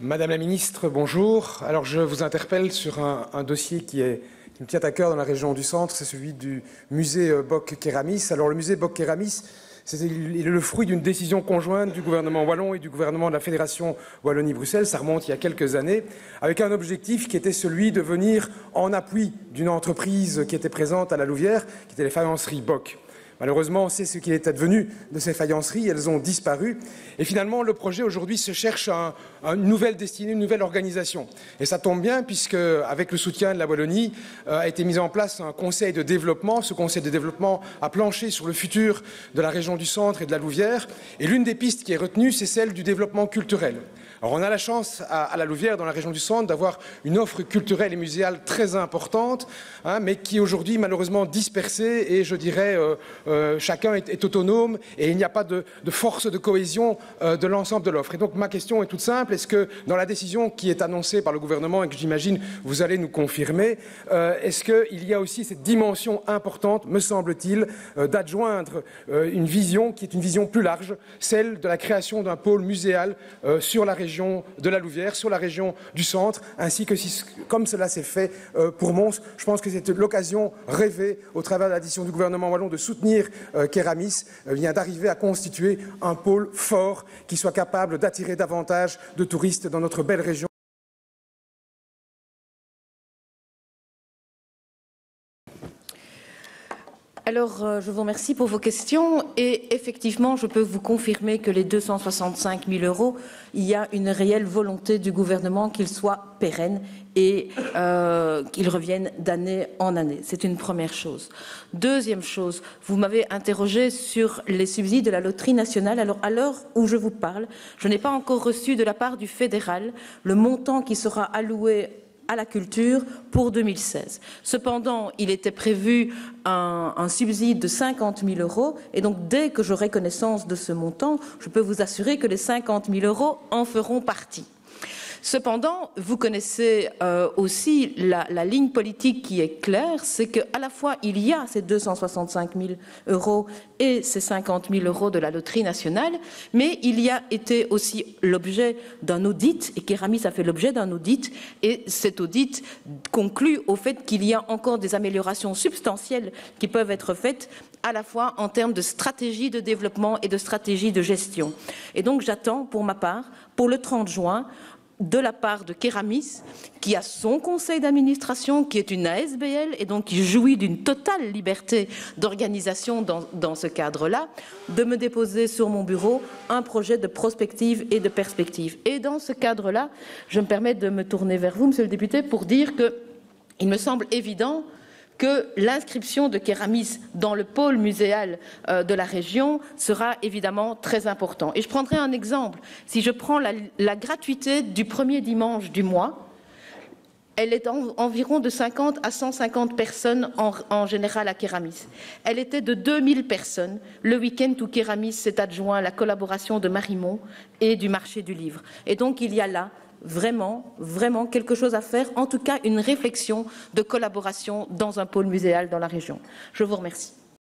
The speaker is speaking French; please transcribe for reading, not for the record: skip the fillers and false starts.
Madame la ministre, bonjour. Alors je vous interpelle sur un dossier qui me tient à cœur dans la région du centre, c'est celui du musée Bock-Kéramis. Alors le musée Bock-Kéramis, c'est le fruit d'une décision conjointe du gouvernement wallon et du gouvernement de la Fédération Wallonie-Bruxelles, ça remonte il y a quelques années, avec un objectif qui était celui de venir en appui d'une entreprise qui était présente à la Louvière, qui était les faïenceries Bock. Malheureusement, on sait ce qu'il est advenu de ces faïenceries, elles ont disparu. Et finalement, le projet aujourd'hui se cherche à une nouvelle destinée, une nouvelle organisation. Et ça tombe bien puisque, avec le soutien de la Wallonie, a été mis en place un conseil de développement. Ce conseil de développement a planché sur le futur de la région du centre et de la Louvière. Et l'une des pistes qui est retenue, c'est celle du développement culturel. Alors on a la chance à la Louvière, dans la région du centre, d'avoir une offre culturelle et muséale très importante, mais qui est aujourd'hui malheureusement dispersée et je dirais chacun est autonome et il n'y a pas de force de cohésion de l'ensemble de l'offre. Et donc ma question est toute simple, est-ce que dans la décision qui est annoncée par le gouvernement et que j'imagine vous allez nous confirmer, est-ce qu'il y a aussi cette dimension importante, me semble-t-il, d'adjoindre une vision qui est une vision plus large, celle de la création d'un pôle muséal sur la région de la Louvière, sur la région du centre, ainsi que comme cela s'est fait pour Mons. Je pense que c'est l'occasion rêvée, au travers de la décision du gouvernement wallon de soutenir Kéramis, vient d'arriver à constituer un pôle fort qui soit capable d'attirer davantage de touristes dans notre belle région. Alors, je vous remercie pour vos questions et effectivement, je peux vous confirmer que les 265 000 €, il y a une réelle volonté du gouvernement qu'ils soient pérennes et qu'ils reviennent d'année en année. C'est une première chose. Deuxième chose, vous m'avez interrogé sur les subsides de la loterie nationale. Alors, à l'heure où je vous parle, je n'ai pas encore reçu de la part du fédéral le montant qui sera alloué à la culture pour 2016. Cependant, il était prévu un subside de 50 000 € et donc dès que j'aurai connaissance de ce montant, je peux vous assurer que les 50 000 € en feront partie. Cependant, vous connaissez aussi la ligne politique qui est claire, c'est qu'à la fois il y a ces 265 000 € et ces 50 000 € de la loterie nationale, mais il y a été aussi l'objet d'un audit, et Kéramis a fait l'objet d'un audit, et cet audit conclut au fait qu'il y a encore des améliorations substantielles qui peuvent être faites à la fois en termes de stratégie de développement et de stratégie de gestion. Et donc j'attends pour ma part, pour le 30 juin, de la part de Kéramis, qui a son conseil d'administration, qui est une ASBL et donc qui jouit d'une totale liberté d'organisation dans ce cadre-là, de me déposer sur mon bureau un projet de prospective et de perspective. Et dans ce cadre-là, je me permets de me tourner vers vous, Monsieur le député, pour dire qu'il me semble évident que l'inscription de Kéramis dans le pôle muséal de la région sera évidemment très important. Et je prendrai un exemple. Si je prends la gratuité du premier dimanche du mois, elle est environ de 50 à 150 personnes en général à Kéramis. Elle était de 2000 personnes le week-end où Kéramis s'est adjoint la collaboration de Marimont et du marché du livre. Et donc il y a là vraiment quelque chose à faire, en tout cas une réflexion de collaboration dans un pôle muséal dans la région. Je vous remercie.